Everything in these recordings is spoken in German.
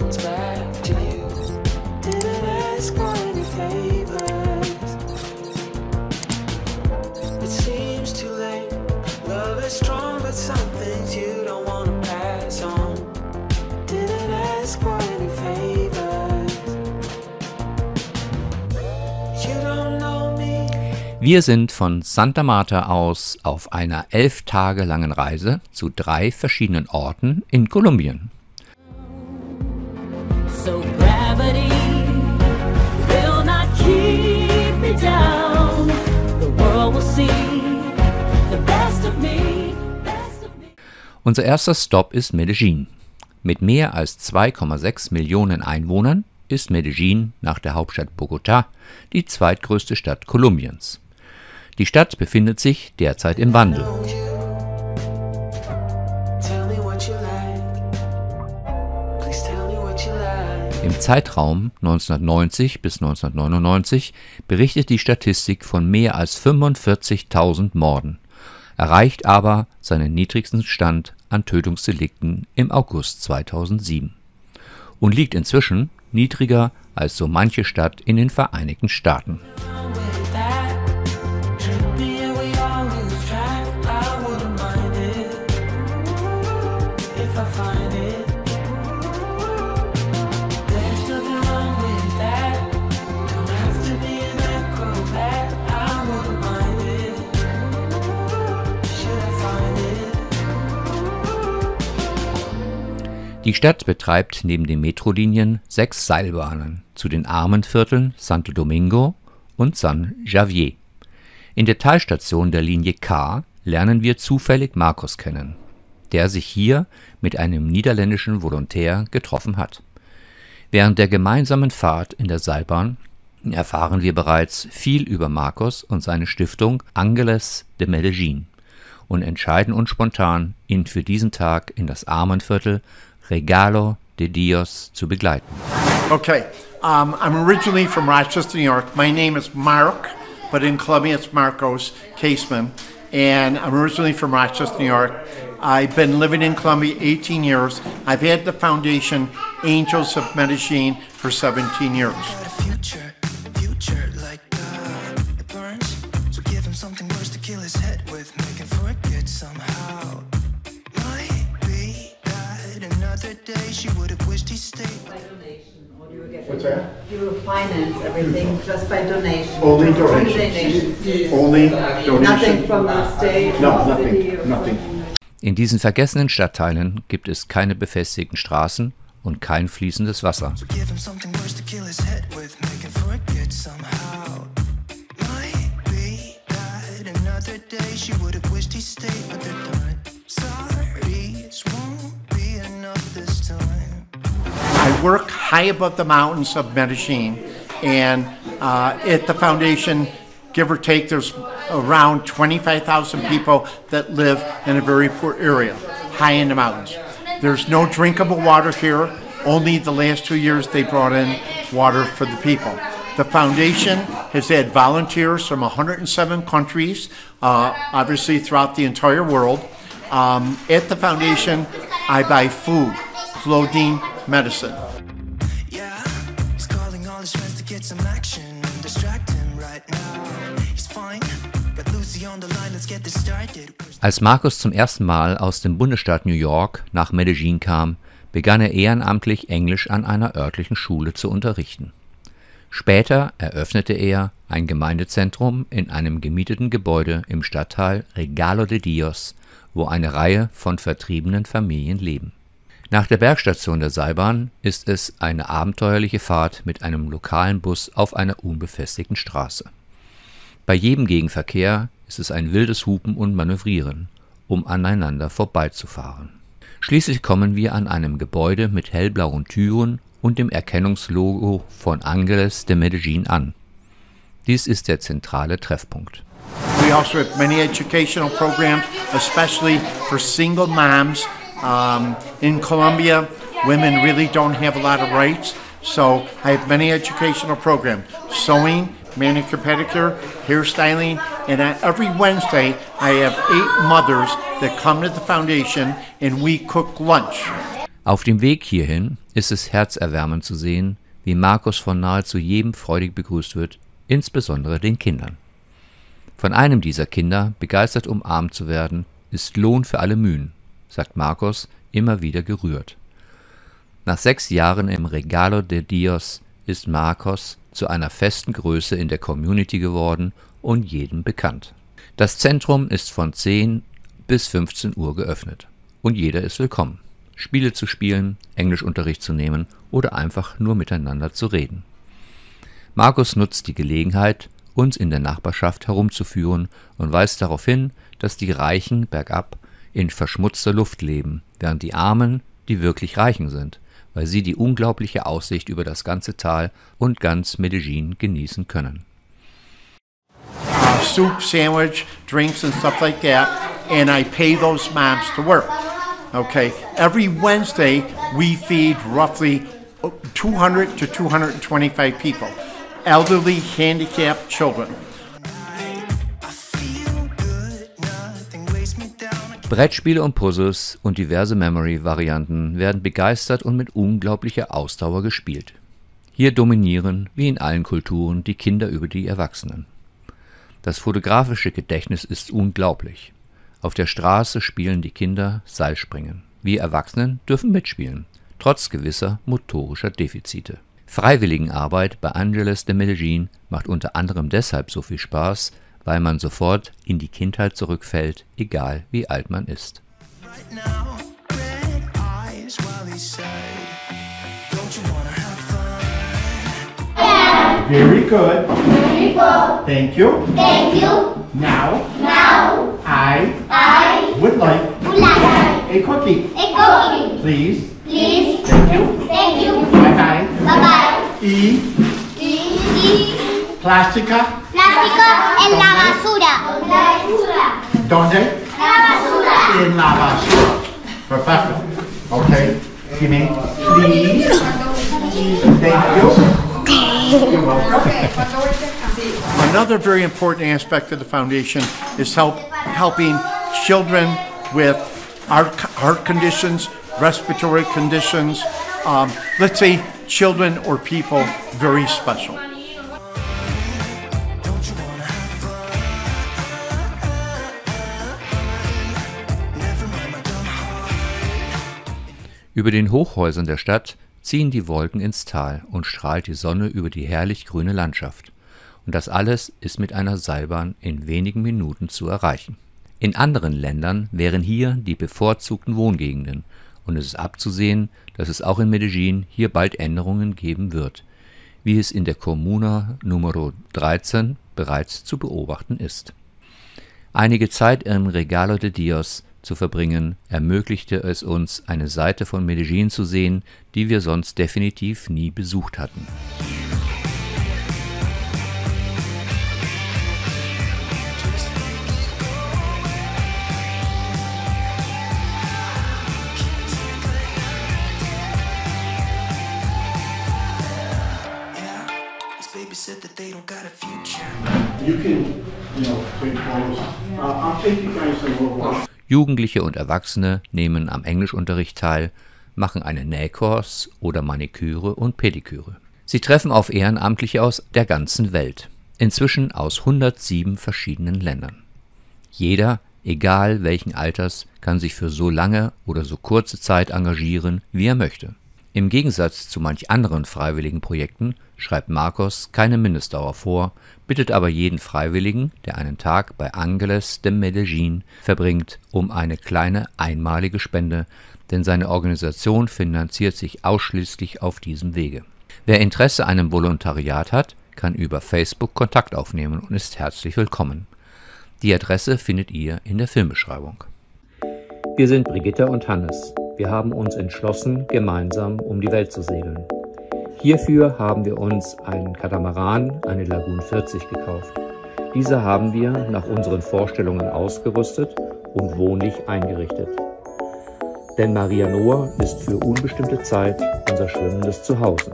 bounce back to you. Didn't ask for any favors. It seems too late. Love is strong, but some things you don't wanna pass on. Didn't ask for any favors. You don't know me. Wir sind von Santa Marta aus auf einer 11 Tage langen Reise zu 3 verschiedenen Orten in Kolumbien. So gravity will not keep me down. The world will see the best of me, best of me. Unser erster Stopp ist Medellín. Mit mehr als 2,6 Millionen Einwohnern ist Medellín nach der Hauptstadt Bogotá die zweitgrößte Stadt Kolumbiens. Die Stadt befindet sich derzeit im Wandel. Im Zeitraum 1990 bis 1999 berichtet die Statistik von mehr als 45.000 Morden, erreicht aber seinen niedrigsten Stand an Tötungsdelikten im August 2007 und liegt inzwischen niedriger als so manche Stadt in den Vereinigten Staaten. Die Stadt betreibt neben den Metrolinien 6 Seilbahnen zu den Armenvierteln Santo Domingo und San Javier. In der Talstation der Linie K lernen wir zufällig Marcos kennen, der sich hier mit einem niederländischen Volontär getroffen hat. Während der gemeinsamen Fahrt in der Seilbahn erfahren wir bereits viel über Marcos und seine Stiftung Ángeles de Medellín und entscheiden uns spontan, ihn für diesen Tag in das Armenviertel Regalo de Dios zu begleiten. Okay, I'm originally from Rochester, New York. My name is Mark, but in Columbia it's Marcos Caseman. And I'm originally from Rochester, New York. I've been living in Columbia 18 years. I've had the foundation Angels of Medellín for 17 years. What's that? You finance everything just by donation. Only donations. Only donations. Nothing from the state. No, nothing. In diesen vergessenen Stadtteilen gibt es keine befestigten Straßen und kein fließendes Wasser. I work high above the mountains of Medellín, and at the foundation, give or take, there's around 25,000 people that live in a very poor area, high in the mountains. There's no drinkable water here. Only the last 2 years they brought in water for the people. The foundation has had volunteers from 107 countries, obviously throughout the entire world. At the foundation, I buy food, clothing, medicine. Als Marcos zum ersten Mal aus dem Bundesstaat New York nach Medellín kam, begann er ehrenamtlich Englisch an einer örtlichen Schule zu unterrichten. Später eröffnete er ein Gemeindezentrum in einem gemieteten Gebäude im Stadtteil Regalo de Dios, wo eine Reihe von vertriebenen Familien leben. Nach der Bergstation der Seilbahn ist es eine abenteuerliche Fahrt mit einem lokalen Bus auf einer unbefestigten Straße. Bei jedem Gegenverkehr ist es ein wildes Hupen und Manövrieren, um aneinander vorbeizufahren. Schließlich kommen wir an einem Gebäude mit hellblauen Türen und dem Erkennungslogo von Ángeles de Medellín an. Dies ist der zentrale Treffpunkt. We also have many educational programs, especially for single moms. In Colombia, women really don't have a lot of rights, so I have many educational programs. Sewing, manicure, pedicure, hairstyling, and every Wednesday I have 8 mothers that come to the foundation and we cook lunch. Auf dem Weg hierhin ist es herzerwärmend zu sehen, wie Marcos von nahezu jedem freudig begrüßt wird, insbesondere den Kindern. Von einem dieser Kinder begeistert umarmt zu werden, ist Lohn für alle Mühen, sagt Marcos, immer wieder gerührt. Nach 6 Jahren im Regalo de Dios ist Marcos zu einer festen Größe in der Community geworden und jedem bekannt. Das Zentrum ist von 10 bis 15 Uhr geöffnet und jeder ist willkommen, Spiele zu spielen, Englischunterricht zu nehmen oder einfach nur miteinander zu reden. Marcos nutzt die Gelegenheit, uns in der Nachbarschaft herumzuführen und weist darauf hin, dass die Reichen bergab in verschmutzter Luft leben, während die Armen die wirklich Reichen sind, weil sie die unglaubliche Aussicht über das ganze Tal und ganz Medellin genießen können. Soup, sandwich, drinks and stuff like that, and I pay those moms to work. Okay, every Wednesday we feed roughly 200 to 225 people, elderly, handicapped children. Brettspiele und Puzzles und diverse Memory-Varianten werden begeistert und mit unglaublicher Ausdauer gespielt. Hier dominieren, wie in allen Kulturen, die Kinder über die Erwachsenen. Das fotografische Gedächtnis ist unglaublich. Auf der Straße spielen die Kinder Seilspringen. Wir Erwachsenen dürfen mitspielen, trotz gewisser motorischer Defizite. Freiwilligenarbeit bei Ángeles de Medellín macht unter anderem deshalb so viel Spaß, weil man sofort in die Kindheit zurückfällt, egal wie alt man ist. Very good. Thank you. Thank you. Now, I would like would like a cookie. a cookie. Please. Please. Thank you. Thank you. Bye-bye. Bye bye. Y plástica. Plástico en la basura. ¿Dónde? La basura. En la basura. Perfecto. Okay. Give me, please. Thank you. You're welcome. Another very important aspect of the foundation is helping children with heart conditions, respiratory conditions, let's say children or people very special. Über den Hochhäusern der Stadt ziehen die Wolken ins Tal und strahlt die Sonne über die herrlich grüne Landschaft. Und das alles ist mit einer Seilbahn in wenigen Minuten zu erreichen. In anderen Ländern wären hier die bevorzugten Wohngegenden und es ist abzusehen, dass es auch in Medellín hier bald Änderungen geben wird, wie es in der Comuna Numero 13 bereits zu beobachten ist. Einige Zeit im Regalo de Dios zu verbringen, ermöglichte es uns, eine Seite von Medellín zu sehen, die wir sonst definitiv nie besucht hatten. Jugendliche und Erwachsene nehmen am Englischunterricht teil, machen einen Nähkurs oder Maniküre und Pediküre. Sie treffen auf Ehrenamtliche aus der ganzen Welt, inzwischen aus 107 verschiedenen Ländern. Jeder, egal welchen Alters, kann sich für so lange oder so kurze Zeit engagieren, wie er möchte. Im Gegensatz zu manch anderen freiwilligen Projekten schreibt Marcos keine Mindestdauer vor, bittet aber jeden Freiwilligen, der einen Tag bei Ángeles de Medellín verbringt, um eine kleine einmalige Spende, denn seine Organisation finanziert sich ausschließlich auf diesem Wege. Wer Interesse an einem Volontariat hat, kann über Facebook Kontakt aufnehmen und ist herzlich willkommen. Die Adresse findet ihr in der Filmbeschreibung. Wir sind Brigitta und Hannes. Wir haben uns entschlossen, gemeinsam um die Welt zu segeln. Hierfür haben wir uns einen Katamaran, eine Lagoon 40, gekauft. Diese haben wir nach unseren Vorstellungen ausgerüstet und wohnlich eingerichtet. Denn Maria Noa ist für unbestimmte Zeit unser schwimmendes Zuhause.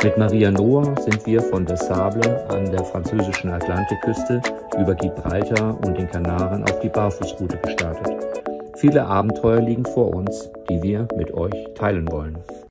Mit Maria Noa sind wir von des Sables an der französischen Atlantikküste über Gibraltar und den Kanaren auf die Barfußroute gestartet. Viele Abenteuer liegen vor uns, die wir mit euch teilen wollen.